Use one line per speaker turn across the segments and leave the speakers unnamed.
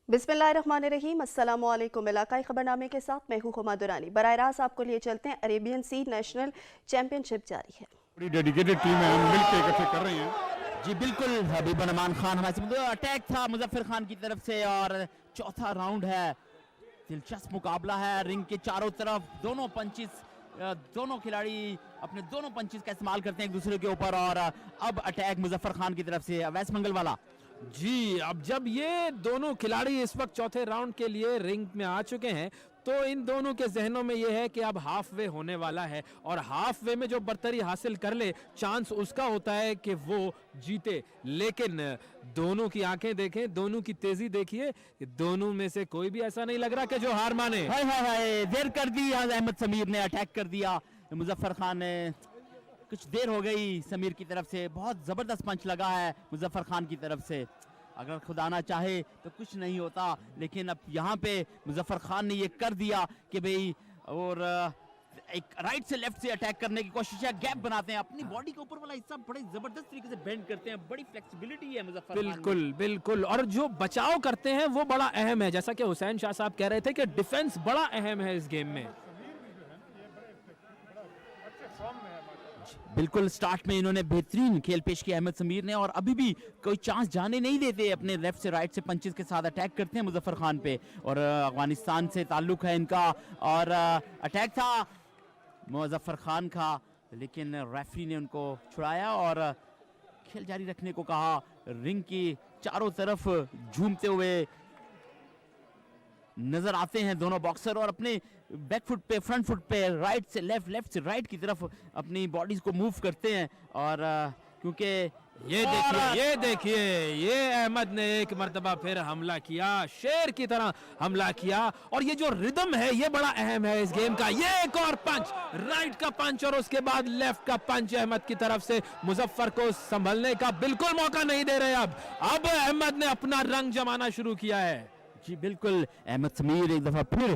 बिस्मिल्लाहिर्रहमानिर्रहीम, अस्सलामु अलैकुम। इलाकाई खबरनामे के साथ मैं हूँ हुमा दुरानी। बराह रास्त आपको लिए चलते हैं। अरेबियन सी नेशनल चैंपियनशिप जारी है।
बड़ी डेडिकेटेड टीम है, हम मिलकर इकट्ठे कर रहे हैं।
जी बिल्कुल, हबीबुर रहमान खान हमारे अटैक था मुजफ्फर खान की तरफ से और चौथा राउंड है। दिलचस्प मुकाबला है रिंग के चारों तरफ। दोनों पंचिस, दोनों खिलाड़ी अपने दोनों पंचिस का इस्तेमाल करते हैं एक दूसरे के ऊपर। और अब अटैक मुजफ्फर खान की तरफ से। अवैस मंगल वाला
जी, अब जब ये दोनों खिलाड़ी इस वक्त चौथे राउंड के लिए रिंग में आ चुके हैं तो इन दोनों के जहनों में ये है कि अब हाफ वे होने वाला है और हाफ वे में जो बर्तरी हासिल कर ले चांस उसका होता है कि वो जीते। लेकिन दोनों की आंखें देखें, दोनों की तेजी देखिए, दोनों में से कोई भी ऐसा नहीं लग रहा कि जो हार माने।
हाय हाय हाय, देर कर दी अहमद समीर ने, अटैक कर दिया मुजफ्फर खान ने। कुछ देर हो गई समीर की तरफ से। बहुत ज़बरदस्त पंच लगा है मुजफ्फर खान की तरफ से। अगर खुदा ना चाहे तो कुछ नहीं होता, लेकिन अब यहाँ पे मुजफ्फर खान ने ये कर दिया कि भाई, और एक राइट से लेफ्ट से अटैक करने की कोशिश है। गैप बनाते हैं, अपनी बॉडी के ऊपर वाला हिस्सा बड़े जबरदस्त तरीके से बेंड करते हैं। बड़ी फ्लेक्सिबिलिटी है मुजफ्फर खान में।
बिल्कुल बिल्कुल, और जो बचाव करते हैं वो बड़ा अहम है। जैसा कि हुसैन शाह साहब कह रहे थे कि डिफेंस बड़ा अहम है इस गेम में।
बिल्कुल, स्टार्ट में इन्होंने बेहतरीन खेल पेश किया अहमद समीर ने, और अभी भी कोई चांस जाने नहीं देते। अपने लेफ्ट से राइट से पंचेस के साथ अटैक करते हैं मुजफ्फर खान पे। और अफगानिस्तान से ताल्लुक है इनका। और अटैक था मुजफ्फर खान का, लेकिन रेफरी ने उनको छुड़ाया और खेल जारी रखने को कहा। रिंग की चारों तरफ झूमते हुए नजर आते हैं दोनों बॉक्सर, और अपने बैक फुट पे, फ्रंट फुट पे, राइट से लेफ्ट, लेफ्ट से राइट की तरफ अपनी बॉडीज को मूव करते हैं। और क्योंकि
ये देखिए ये अहमद ने एक मर्तबा फिर हमला किया, शेर की तरह हमला किया। और ये जो रिदम है ये बड़ा अहम है इस गेम का। ये एक और पंच, राइट का पंच और उसके बाद लेफ्ट का पंच अहमद की तरफ से। मुजफ्फर को संभलने का बिल्कुल मौका नहीं दे रहे। अब अहमद ने अपना रंग जमाना शुरू किया है।
जी बिल्कुल, अहमद समीर एक दफा फिर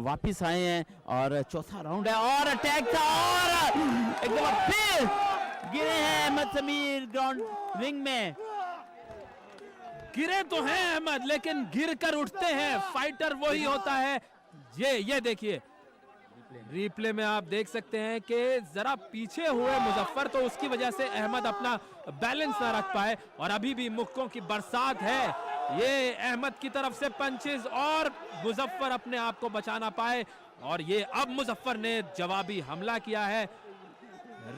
वापस आए हैं और चौथा राउंड है और अटैक था और एक दफा फिर गिरे हैं अहमद समीर ग्राउंड रिंग में।
गिरे तो हैं अहमद, लेकिन गिर कर उठते हैं। फाइटर वही होता है। ये देखिए रिप्ले में आप देख सकते हैं कि जरा पीछे हुए मुजफ्फर, तो उसकी वजह से अहमद अपना बैलेंस ना रख पाए। और अभी भी मुक्कों की बरसात है। ये अहमद की तरफ से पंचेस और मुजफ्फर अपने आप को बचा ना पाए। और ये अब मुजफ्फर ने जवाबी हमला किया है।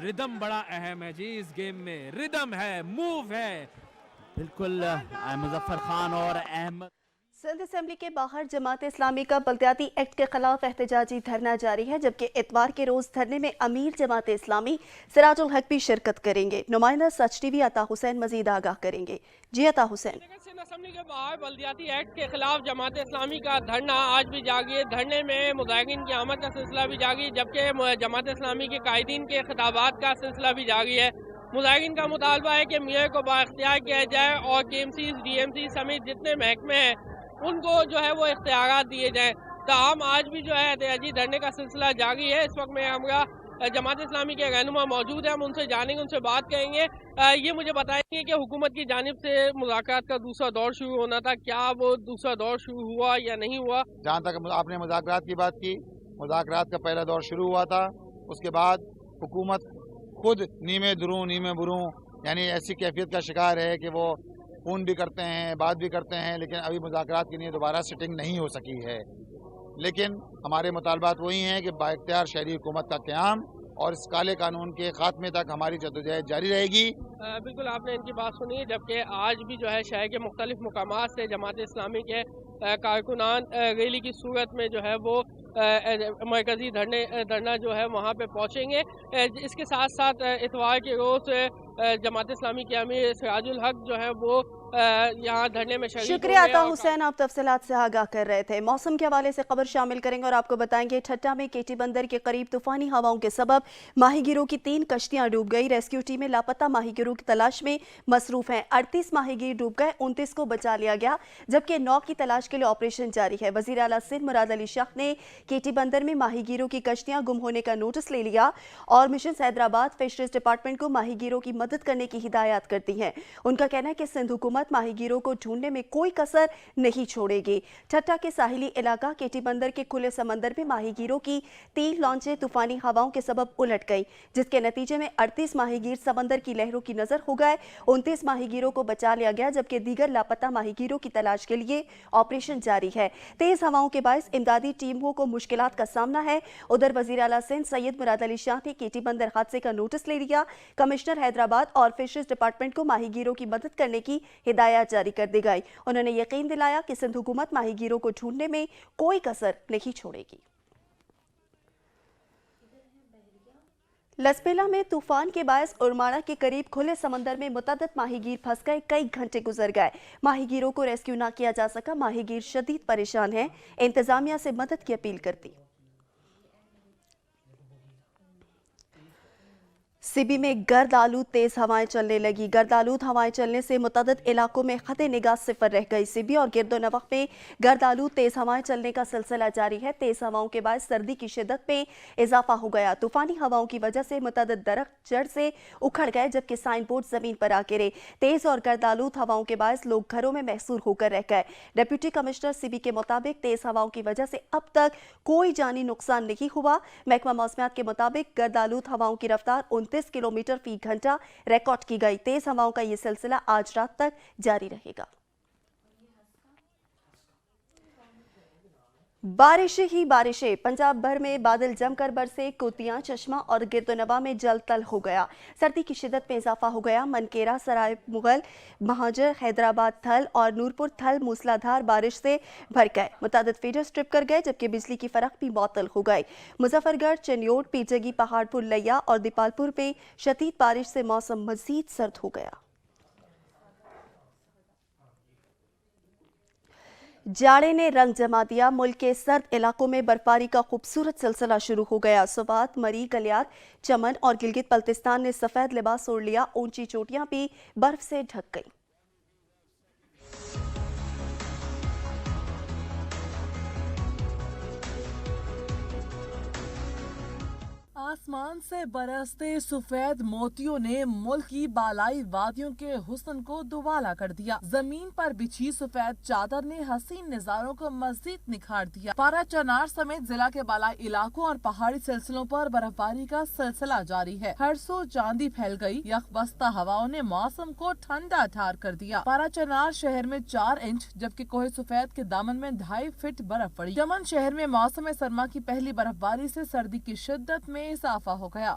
रिदम बड़ा अहम है जी इस गेम में। रिदम है, मूव है।
बिल्कुल, मुजफ्फर खान और अहमद।
सिंध असेंबली के बाहर जमात इस्लामी का बल्दियाती एक्ट के खिलाफ एहतजाजी धरना जारी है, जबकि इतवार के रोज धरने में अमीर जमात इस्लामी सिराजुल हक भी शिरकत करेंगे। नुमाइंदा सच टीवी अता हुसैन मजीद आगाह करेंगे। जी अता हुसैन।
सिंध असेंबली के बाहर बल्दियाती एक्ट के खिलाफ जमात इस्लामी का धरना आज भी जारी है। धरने में मुजाहिरीन की आमद का सिलसिला भी जारी है, जबकि जमात इस्लामी के कायदीन के खिताबात का सिलसिला भी जारी है। मुजाहिरीन का मुतालबा है कि मेयर को बाख्तियार किया जाए और KMC, DMC समेत जितने महकमे हैं उनको जो है वो इख्तियारात दिए जाएं। ताहम आज भी जो है एहतजाजी धरने का सिलसिला जारी है। इस वक्त में हमारा जमात इस्लामी के रहनुमा मौजूद है, हम उनसे जानेंगे, उनसे बात करेंगे। ये मुझे बताएंगे कि हुकूमत की जानिब से मुज़ाकरात का दूसरा दौर शुरू होना था, क्या वो दूसरा दौर शुरू हुआ या नहीं हुआ?
जहाँ तक आपने मुज़ाकरात की बात की, मुज़ाकरात का पहला दौर शुरू हुआ था। उसके बाद हुकूमत खुद नीमे दुरूं नीमे बुरूं, यानी ऐसी कैफियत का शिकार है कि वो फ़ोन भी करते हैं, बात भी करते हैं, लेकिन अभी मुज़ाकरात के लिए दोबारा सिटिंग नहीं हो सकी है। लेकिन हमारे मुतालबात वही हैं कि बाइख्तियार शहरी हुकूमत का क़याम और इस काले कानून के ख़ात्मे तक हमारी जद्दोजहद जारी रहेगी।
बिल्कुल, आपने इनकी बात सुनी। जबकि आज भी जो है शहर के मुख्तलिफ मुकामात से जमात इस्लामी के कारकुनान रैली की सूरत में जो है वो मरकज़ी धरना जो है वहाँ पे पहुँचेंगे। इसके साथ साथ इतवार के रोज़ जमात इस्लामी के अमीर सिराजुल हक जो है वो यहाँ धरने में शरीक।
शुक्रिया अता हुसैन, आप तफसीलात से आगाह कर रहे थे। मौसम के हवाले से खबर शामिल करेंगे और आपको बताएंगे ठट्टा में केटी बंदर के करीब तूफानी हवाओं के सबब माहीगीरों की 3 कश्तियां डूब गई। रेस्क्यू टीमें लापता माहीगीरों की तलाश में मसरूफ हैं। 38 माहीगीर डूब गए, 29 को बचा लिया गया, जबकि 9 की तलाश के लिए ऑपरेशन जारी है। वजीर आला सिंध मुराद अली शाह ने केटी बंदर में माहीगीरों की कश्तियां गुम होने का नोटिस ले लिया और मिशन हैदराबाद फिशरीज डिपार्टमेंट को माहीगीरों की मदद करने की हिदायत कर दी है। उनका कहना है कि सिंध हुकूमत हुकूमत माहीगीरों को ढूंढने में कोई कसर नहीं छोड़ेगी। ठट्टा के साहिली इलाका केटी बंदर के खुले समंदर में माहीगीरों की 3 लॉन्चें तूफानी हवाओं के सबब उलट गई, जिसके नतीजे में 38 माहीगीर समंदर की लहरों की नजर हो गए। 29 माहीगीरों को बचा लिया गया, जबकि दीगर लापता माहीगीरों की तलाश के लिए ऑपरेशन जारी है। तेज हवाओं के बायस इमदादी टीमों को मुश्किलात का सामना है। उधर वजीर आला सिंध सैयद मुराद अली शाह ने केटी बंदर हादसे का नोटिस ले लिया। कमिश्नर हैदराबाद और फिशरीज डिपार्टमेंट को माहीगीरों की मदद करने की हिदायत जारी कर दी गई। उन्होंने यकीन दिलाया कि सिंध हुकूमत माहीगीरों को ढूंढने में कोई कसर नहीं छोड़ेगी। लसपेला में तूफान के बायस उरमाड़ा के करीब खुले समंदर में मुतअद्दिद माहीगीर फंस गए। कई घंटे गुजर गए, माहीगीरों को रेस्क्यू ना किया जा सका। माहीगीर शदीद परेशान हैं, इंतजामिया से मदद की अपील करती। सिबी में गर्द आलूद तेज हवाएं चलने लगी। गर्द आलूद हवाएं चलने से मुतअद्दिद इलाकों में खते निगाह सिफर रह गई। सिबी और गिरदो नवाह में गर्द आलूद तेज हवाएं चलने का सिलसिला जारी है। तेज हवाओं के बाद सर्दी की शिद्दत में इजाफा हो गया। तूफानी हवाओं की वजह से मुतअद्दिद दरख्त जड़ से उखड़ गए, जबकि साइन बोर्ड जमीन पर आ गिरे। तेज और गर्द आलूद हवाओं के बाद लोग घरों में महसूर होकर रह गए। डिप्टी कमिश्नर सिबी के मुताबिक तेज हवाओं की वजह से अब तक कोई जानी नुकसान नहीं हुआ। महकमा मौसमियात के मुताबिक गर्द आलूद हवाओं की रफ्तार 29 किलोमीटर फी घंटा रिकॉर्ड की गई। तेज हवाओं का यह सिलसिला आज रात तक जारी रहेगा। बारिशें ही बारिशें, पंजाब भर में बादल जमकर बरसे। कोतियां, चश्मा और गिरदोनवा में जल तल हो गया। सर्दी की शिद्दत में इजाफा हो गया। मनकेरा, सराय मुगल, महाजर, हैदराबाद थल और नूरपुर थल मूसलाधार बारिश से भर गए। मुतादिद फीडर्स ट्रिप कर गए, जबकि बिजली की फराख भी मुअत्तल हो गई। मुजफ्फरगढ़, चनियोट, पीरजगी, पहाड़पुर, लैया और दीपालपुर में शदीद बारिश से मौसम मजीद सर्द हो गया। जाड़े ने रंग जमा दिया। मुल्क के सर्द इलाकों में बर्फबारी का खूबसूरत सिलसिला शुरू हो गया। सुबात, मरी, गलियात, चमन और गिलगित बल्तिस्तान ने सफेद लिबास ओढ़ लिया। ऊंची चोटियां भी बर्फ से ढक गईं।
आसमान से बरसते सफेद मोतियों ने मुल्क की बालाई वादियों के हुस्न को दुवाला कर दिया। जमीन पर बिछी सफेद चादर ने हसीन नजारों को मजीद निखार दिया। पारा चनार समेत जिला के बालाई इलाकों और पहाड़ी सिलसिलों पर बर्फबारी का सिलसिला जारी है। हर सो चांदी फैल गई। यकबस्ता हवाओं ने मौसम को ठंडा ठार कर दिया। पारा चनार शहर में 4 इंच, जबकि कोहे सफेद के दामन में 2.5 फीट बर्फ पड़ी। चमन शहर में मौसम सरमा की पहली बर्फबारी से सर्दी की शिद्दत में इजाफा हो गया।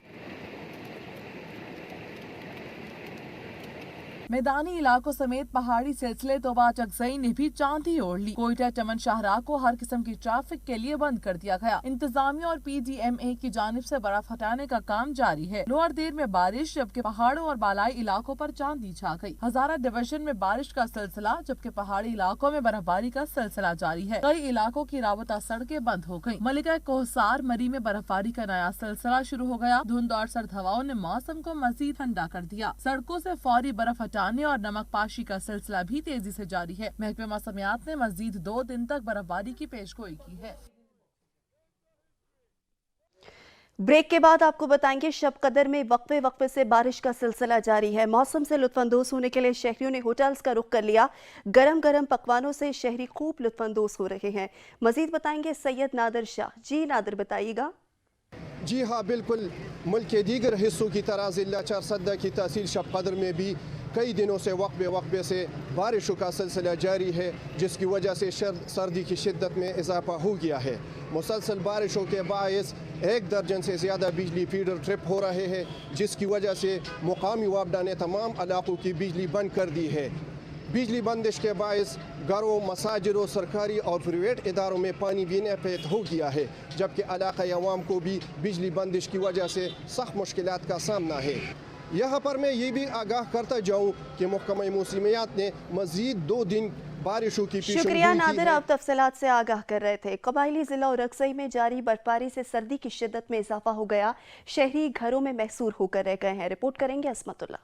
मैदानी इलाकों समेत पहाड़ी सिलसिले तोबा चकजई ने भी चांदी ओढ़ ली। कोयटा चमन शाहराह को हर किस्म की ट्रैफिक के लिए बंद कर दिया गया। इंतजामिया और PDMA की जानिब से बर्फ हटाने का काम जारी है। लोअर देर में बारिश, जबकि पहाड़ों और बालाई इलाकों पर चांदी छा गई। हजारा डिवीजन में बारिश का सिलसिला, जबकि पहाड़ी इलाकों में बर्फबारी का सिलसिला जारी है। कई इलाकों की राबता सड़कें बंद हो गयी। मलिका कोहसार, मरी में बर्फबारी का नया सिलसिला शुरू हो गया। धुंध और सर्द हवाओं ने मौसम को मजीद ठंडा कर दिया। सड़कों से फौरी बर्फ हटाने और नमक पाशी का सिलसिला भी तेजी से जारी है। महकमे मौसमियात ने मजीद 2 दिन तक बर्फबारी की पेशगोई की है।
ब्रेक के बाद आपको बताएंगे शब कदर में वक्फे वक्फे से बारिश का सिलसिला जारी है। मौसम से लुत्फानंदोज होने के लिए शहरियों ने होटल्स का रुख कर लिया। गरम गरम पकवानों से शहरी खूब लुत्फानंदोज हो रहे हैं। मजीद बताएंगे सैयद नादिर शाह। जी नादिर, बताइएगा।
जी हाँ, बिल्कुल। मुल्क के दीगर हिस्सों की तरह जिला चारसदा की तहसील शब कदर में भी कई दिनों से वक्फे वक्फे से बारिशों का सिलसिला जारी है, जिसकी वजह से सर्दी की शिद्दत में इजाफा हो गया है। मुसलसल बारिशों के बायस 1 दर्जन से ज़्यादा बिजली फीडर ट्रिप हो रहे हैं, जिसकी वजह से मुकामी वापडा ने तमाम इलाकों की बिजली बंद कर दी है। बिजली बंदिश के बायस घरों, मसाजिदों, सरकारी और प्राइवेट इदारों में पानी भी नापैद हो गया है, जबकि इलाक़ाई अवाम को भी बिजली बंदिश की वजह से सख्त मुश्किलात का सामना है। यहाँ पर मैं ये भी आगाह करता जाऊँ कि महकमा मौसमियात ने मजीद 2 दिन बारिशों की
शुक्रिया नादिर, आप तफसीलात से आगाह कर रहे थे। कबायली जिला औरकजई में जारी बर्फबारी से सर्दी की शिद्दत में इजाफा हो गया। शहरी घरों में महसूर होकर रह गए हैं। रिपोर्ट करेंगे असमतुल्लाह।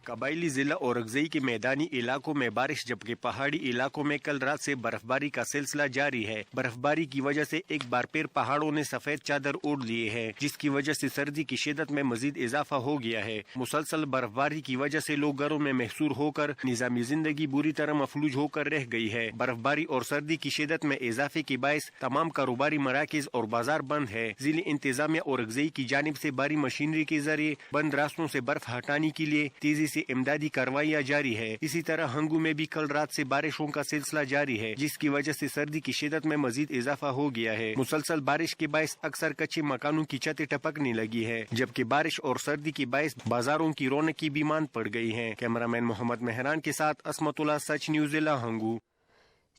قبائلی ضلع اورگزئی کے میدانی علاقوں میں بارش جبکہ پہاڑی علاقوں میں کل رات سے برفباری کا سلسلہ جاری ہے۔ برفباری کی وجہ سے ایک بار پھر پہاڑوں نے سفید چادر اوڑھ لیے ہیں، جس کی وجہ سے سردی کی شدت میں مزید اضافہ ہو گیا ہے۔ مسلسل برفباری کی وجہ سے لوگ گھروں میں محصور ہو کر نظام زندگی بری طرح مفلوج ہو کر رہ گئی ہے۔ برفباری اور سردی کی شدت میں اضافے کے باعث تمام کاروباری مراکز اور بازار بند ہے۔ ضلع انتظامیہ اورگزئی کی جانب سے بھاری مشینری کے ذریعے بند راستوں سے برف ہٹانے کے لیے تیزی سے امدادی کارروائیاں جاری ہے۔ اسی طرح ہنگو میں بھی کل رات سے بارشوں کا سلسلہ جاری ہے، جس کی وجہ سے سردی کی شدت میں مزید اضافہ ہو گیا ہے۔ مسلسل بارش کے باعث اکثر کچے مکانوں کی چھتیں ٹپکنے لگی ہے، جبکہ بارش اور سردی کے باعث بازاروں کی رونقیں بھی ماند پڑ گئی ہیں۔ کیمرہ مین محمد مہران کے ساتھ عصمت اللہ، سچ نیوز، ضلع ہنگو۔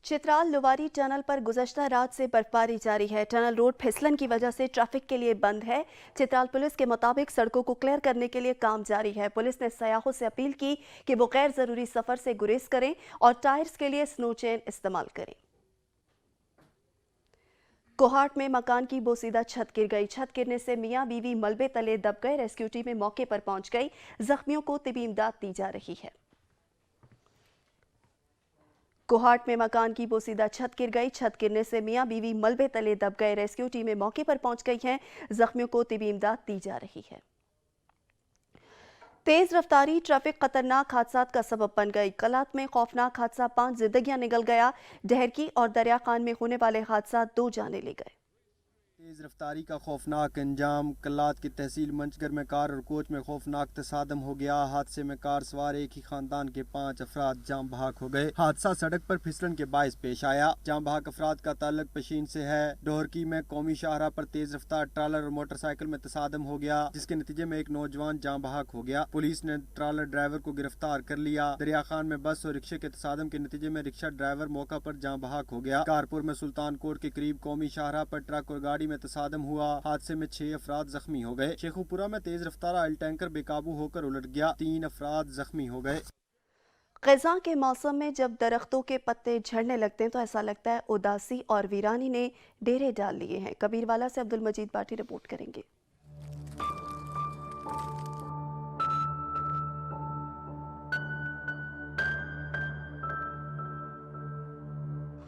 چترال لواری ٹنل پر گزشتہ رات سے برفباری جاری ہے۔ ٹنل روڈ پھسلن کی وجہ سے ٹریفک کے لیے بند ہے۔ چترال پولیس کے مطابق سڑکوں کو کلیئر کرنے کے لیے کام جاری ہے۔ پولیس نے سیاحوں سے اپیل کی کہ وہ غیر ضروری سفر سے گریز کریں اور ٹائرز کے لیے سنو چین استعمال کریں۔ کوہاٹ میں مکان کی بوسیدہ چھت گر گئی۔ چھت گرنے سے میاں بیوی ملبے تلے دب گئے۔ ریسکیو ٹیم موقع پر پہنچ گئی۔ زخمیوں کو طبی امداد دی جا رہی ہے۔ کوہاٹ میں مکان کی بوسیدہ چھت گر گئی۔ چھت گرنے سے میاں بیوی ملبے تلے دب گئے۔ ریسکیو ٹیمیں موقع پر پہنچ گئی ہیں۔ زخمیوں کو طبی امداد دی جا رہی ہے۔ تیز رفتاری ٹریفک خطرناک حادثات کا سبب بن گئی۔ کلات میں خوفناک حادثہ 5 زندگیاں نگل گیا۔ ڈہرکی اور دریا خان میں ہونے والے حادثات 2 جانیں لے گئے۔
تیز رفتاری کا خوفناک انجام۔ کلات کی تحصیل منچگر میں کار اور کوچ میں خوفناک تصادم ہو گیا۔ حادثے میں کار سوار ایک ہی خاندان کے 5 افراد جاں بحق ہو گئے۔ حادثہ سڑک پر پھسلن کے باعث پیش آیا۔ جاں بحق افراد کا تعلق پشین سے ہے۔ ڈہرکی میں قومی شاہراہ پر تیز رفتار ٹرالر اور موٹر سائیکل میں تصادم ہو گیا، جس کے نتیجے میں ایک نوجوان جاں بحق ہو گیا۔ پولیس نے ٹرالر ڈرائیور کو گرفتار کر لیا۔ دریا خان میں بس اور رکشے کے تصادم کے نتیجے میں رکشہ ڈرائیور موقع پر جاں بحق ہو گیا۔ کارپور میں سلطان کوٹ کے قریب قومی شاہراہ پر ٹرک اور گاڑی میں تصادم ہوا۔ حادثے میں 6 افراد زخمی ہو گئے۔ شیخو پورہ میں تیز رفتار آئل ٹینکر بے قابو ہو کر الٹ گیا، 3 افراد زخمی ہو گئے۔
خزاں کے موسم میں جب درختوں کے پتے جھڑنے لگتے ہیں تو ایسا لگتا ہے اداسی اور ویرانی نے ڈیرے ڈال لیے ہیں۔ کبیر والا سے عبد المجید باٹی رپورٹ کریں گے۔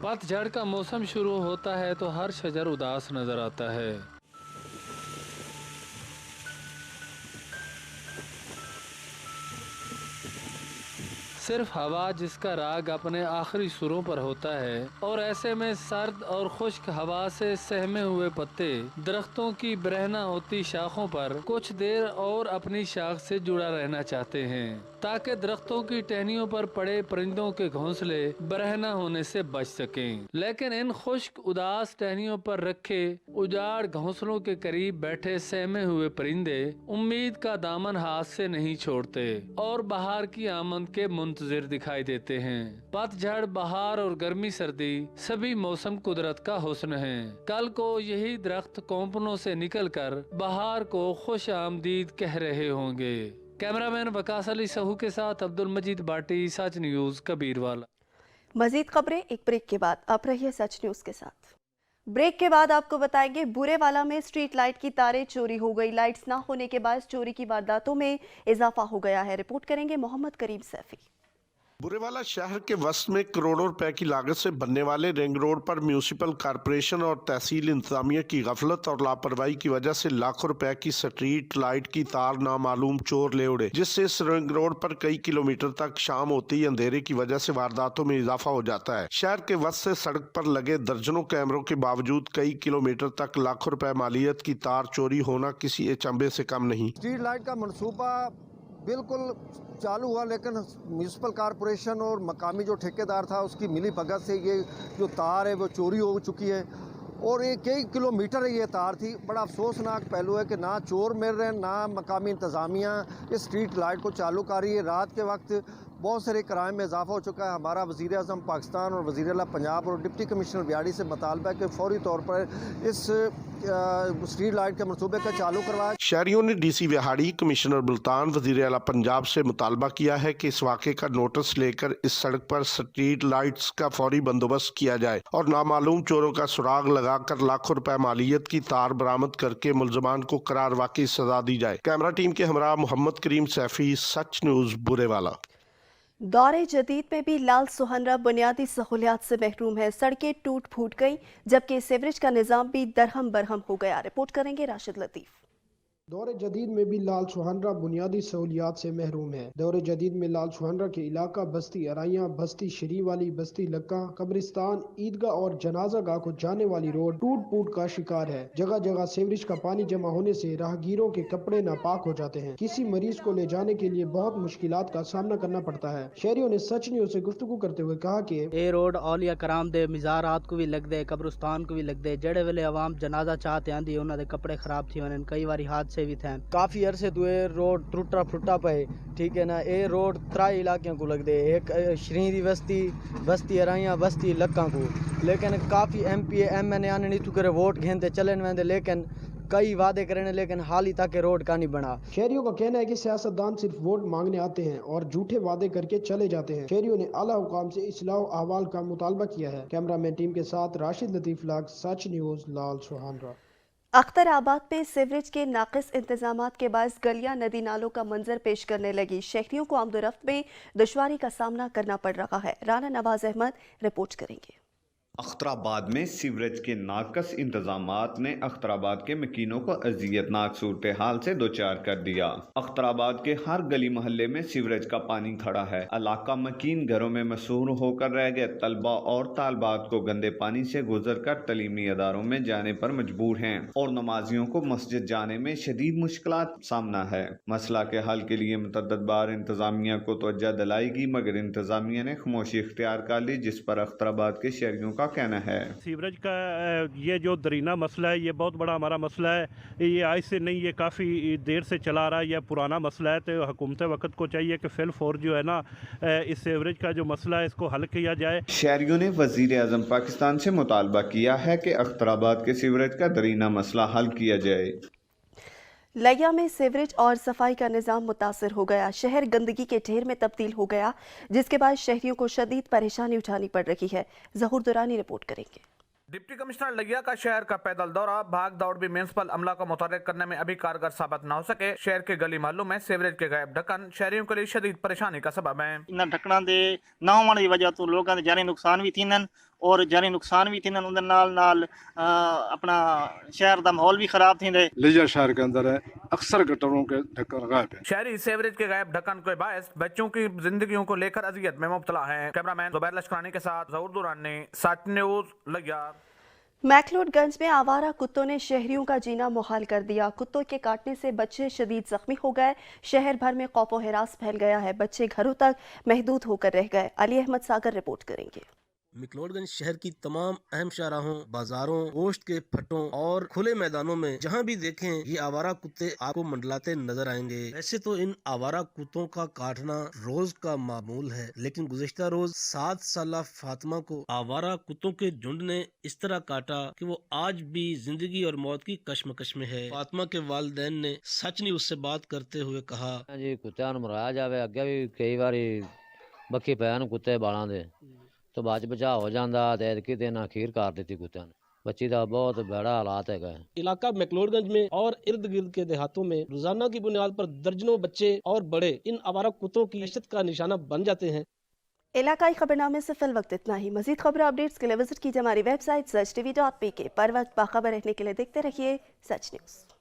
پت جھڑ کا موسم شروع ہوتا ہے تو ہر شجر اداس نظر آتا ہے۔ صرف ہوا جس کا راگ اپنے آخری سروں پر ہوتا ہے، اور ایسے میں سرد اور خشک ہوا سے سہمے ہوئے پتے درختوں کی برہنہ ہوتی شاخوں پر کچھ دیر اور اپنی شاخ سے جڑا رہنا چاہتے ہیں تاکہ درختوں کی ٹہنیوں پر پڑے پرندوں کے گھونسلے برہنہ ہونے سے بچ سکیں، لیکن ان خشک اداس ٹہنیوں پر رکھے اجاڑ گھونسلوں کے قریب بیٹھے سہمے ہوئے پرندے امید کا دامن ہاتھ سے نہیں چھوڑتے اور بہار کی آمد کے منتظر دکھائی دیتے ہیں۔ پت جھڑ، بہار اور گرمی سردی سبھی موسم قدرت کا حسن ہے۔ کل کو یہی درخت کونپنوں سے نکل کر بہار کو خوش آمدید کہہ رہے ہوں گے۔ کیمرہ مین وکاس علی سہو کے ساتھ عبد المجید باٹی، سچ نیوز، کبیر والا۔
مزید خبریں ایک بریک کے بعد۔ آپ رہیے سچ نیوز کے ساتھ۔ بریک کے بعد آپ کو بتائیں گے بورے والا میں اسٹریٹ لائٹ کی تاریں چوری ہو گئی۔ لائٹس نہ ہونے کے باعث چوری کی وارداتوں میں اضافہ ہو گیا ہے۔ رپورٹ کریں گے محمد کریم سیفی۔
بورے والا شہر کے وسط میں کروڑوں روپے کی لاگت سے بننے والے رنگ روڈ پر میونسپل کارپوریشن اور تحصیل انتظامیہ کی غفلت اور لاپرواہی کی وجہ سے لاکھوں روپے کی سٹریٹ لائٹ کی تار نامعلوم چور لے اڑے، جس سے اس رنگ روڈ پر کئی کلومیٹر تک شام ہوتے ہی اندھیرے کی وجہ سے وارداتوں میں اضافہ ہو جاتا ہے۔ شہر کے وسط سے سڑک پر لگے درجنوں کیمروں کے باوجود کئی کلومیٹر تک لاکھوں روپے مالیت کی تار چوری ہونا کسی اچنبے سے کم نہیں۔
اسٹریٹ لائٹ کا منصوبہ بالکل چالو ہوا، لیکن میونسپل کارپوریشن اور مقامی جو ٹھیکیدار تھا اس کی ملی بھگت سے یہ جو تار ہے وہ چوری ہو چکی ہے، اور یہ کئی کلومیٹر یہ تار تھی۔ بڑا افسوسناک پہلو ہے کہ نہ چور مل رہے ہیں، نہ مقامی انتظامیہ اس اسٹریٹ لائٹ کو چالو کر رہی ہے۔ رات کے وقت बहुत सारे क्राइम में इजाफा हो चुका है। हमारा वज़ीर आज़म पाकिस्तान और वज़ीर आला पंजाब और डिप्टी कमिश्नर बियाड़ी से मुतालबा है कि फौरी तौर पर इस स्ट्रीट लाइट के मनसूबे का चालू करवाया।
शहरियों ने डीसी विहाड़ी, कमिश्नर मुल्तान, वज़ीर आला पंजाब से मुतालबा किया है कि इस वाक़े का नोटिस लेकर इस सड़क पर स्ट्रीट लाइट्स का फौरी बंदोबस्त किया जाए और नामालूम चोरों का सुराग लगाकर लाखों रुपए मालियत की तार बरामद करके मुलजमान को करार वाकई सजा दी जाए। कैमरा टीम के हमरा मोहम्मद करीम सैफी, सच न्यूज़ बुरेवाला।
दौरे जदीद में भी लाल सुहनरा बुनियादी सहूलियात से महरूम है। सड़कें टूट फूट गई, जबकि सीवरेज का निज़ाम भी दरहम बरहम हो गया। रिपोर्ट करेंगे राशिद लतीफ़।
दौरे जदीद में भी लाल सुहनरा बुनियादी सहूलियात से महरूम है। दौरे जदीद में लाल सुहनरा के इलाका बस्ती अराइयाँ, बस्ती शरी वाली, बस्ती लक्का, कब्रिस्तान, ईदगाह और जनाजा गाह को जाने वाली रोड टूट फूट का शिकार है। जगह जगह सीवरेज का पानी जमा होने से राहगीरों के कपड़े नापाक हो जाते हैं। किसी मरीज को ले जाने के लिए बहुत मुश्किलात का सामना करना पड़ता है। शहरियों ने सच न्यूज़ से गुफ्तगू करते हुए कहा कि
ये रोड औलिया कराम दे मज़ारात को भी लग दे, कब्रिस्तान को भी लग दे। जड़े वेले आवाम जनाजा चाहते आंदी उन्होंने दे कपड़े खराब थी होने, कई बारी हादसे भी थे। काफी अरसे दुए रोड टूटा फुटा पे, ठीक है ना। ये रोड त्राई इलाकों को लग दे, एक श्रीरी बस्ती, बस्ती अराइयाँ, बस्ती लक्का को। लेकिन काफी MP MN आने नहीं करे वोट घेंदे चलन वेंदे, लेकिन कई वादे करने लेकिन हाल ही तक रोड का नहीं बना।
शहरियों का कहना है कि सियासतदान सिर्फ वोट मांगने आते हैं और झूठे वादे करके चले जाते हैं। शहरियों ने आला हुकाम से इस्लाह अहवाल का मुतालबा किया है। कैमरामैन टीम के साथ राशिद लतीफ़ लाग, सच न्यूज़, लाल सुहानरा।
अख्तराबाद में सीवरेज के नाकिस इंतजामात के बायस गलियां नदी नालों का मंजर पेश करने लगी। शहरियों को आमदोरफ्त में दुश्वारी का सामना करना पड़ रहा है। राना नवाज अहमद रिपोर्ट करेंगे।
अख्तराबाद में सीवरेज के नाकस इंतजामात ने अख्तराबाद के मकीनों को अजियतनाक सूरत हाल से दो चार कर दिया। अख्तराबाद के हर गली मोहल्ले में सीवरेज का पानी खड़ा है। इलाका मकीन घरों में मशहूर होकर रह गए। तलबा और तालबात को गंदे पानी से गुजर कर तलीमी अदारों में जाने पर मजबूर हैं और नमाजियों को मस्जिद जाने में शदीद मुश्किलात सामना है। मसला के हल के लिए मुतअद्दिद बार इंतजामिया को तवज्जो दिलाएगी, मगर इंतजामिया ने खामोशी इख्तियार कर ली, जिस पर अख्तराबाद के शहरियों का कहना है।
सीवरेज का ये जो दरीना मसला है, ये बहुत बड़ा हमारा मसला है। ये आज से नहीं, ये काफ़ी देर से चला रहा है। यह पुराना मसला है, तो हुकूमत वक्त को चाहिए कि फिल फौर जो है ना इस सीवरेज का जो मसला है इसको हल किया जाए।
शहरियों ने वजीर आज़म पाकिस्तान से मुतालबा किया है कि अख्तराबाद के सीवरेज का दरीना मसला हल किया जाए।
लैया में सीवरेज और सफाई का निज़ाम मुतासर हो गया। शहर गंदगी के ढेर में तब्दील हो गया, जिसके बाद शहरियों को शदीद परेशानी उठानी पड़ रही है। ज़हूर दुरानी रिपोर्ट करेंगे।
डिप्टी कमिश्नर लिया का शहर का पैदल दौरा, भाग दौड़ भी म्यूनसिपल अमला को मुतहर्रिक करने में अभी कारगर साबित न हो सके। शहर के गली मोहल्लों में सीवरेज के गायब ढक्कन शहरियों के लिए शदीद परेशानी का सबब है।
इन ढक्कना दे ना होने की वजह तो लोगों के जानी नुकसान भी थीन और जानी नुकसान भी थीन। उनके नाल अपना शहर का माहौल भी खराब थी।
लिया शहर के अंदर है, अक्सर गटरों के ढक्कन गायब है।
शहरी सीवरेज के गायब ढक्कन के बायस बच्चों की जिंदगियों को लेकर अजियत में मुब्तला है। कैमरामैन जुबैर लश्करानी के साथ ज़हूर दुरानी, सच न्यूज़, लिया।
मैक्लोडगंज में आवारा कुत्तों ने शहरियों का जीना मुहाल कर दिया। कुत्तों के काटने से बच्चे शदीद जख्मी हो गए। शहर भर में खौफ व हिरास फैल गया है। बच्चे घरों तक महदूद होकर रह गए। अली अहमद सागर रिपोर्ट करेंगे।
मैक्लोडगंज शहर की तमाम अहम शाहराहों, बाजारों, गोश्त के फटों और खुले मैदानों में जहां भी देखें ये आवारा कुत्ते आपको मंडलाते नजर आएंगे। वैसे तो इन आवारा कुत्तों का काटना रोज का मामूल है, लेकिन गुज़िश्ता रोज 7 साला फातिमा को आवारा कुत्तों के झुंड ने इस तरह काटा कि वो आज भी जिंदगी और मौत की कश्मकश में है। फातिमा के वालिदैन ने सच न्यूज़ से बात करते हुए कहा,
जी कुत्तियां मराया जावे। अगे भी कई बारी बखी पैन कुत्ते बालां दे तो बाद बचा हो जाता है कि देना खीर कर दी कुत्तियां ने। बच्ची का बहुत बड़ा हालात है।
इलाका मैक्लोडगंज में और इर्द गिर्द के देहातों में रोजाना की बुनियाद पर दर्जनों बच्चे और बड़े इन आवारा कुत्तों की दहशत का निशाना बन जाते हैं।
इलाकाई खबरनामे से फिल वक्त इतना ही। मजीद खबर अपडेट्स के लिए विजिट कीजिए हमारी वेबसाइट sach tv.pk पर। वक्त बाखबर रहने के लिए देखते रहिए सच न्यूज़।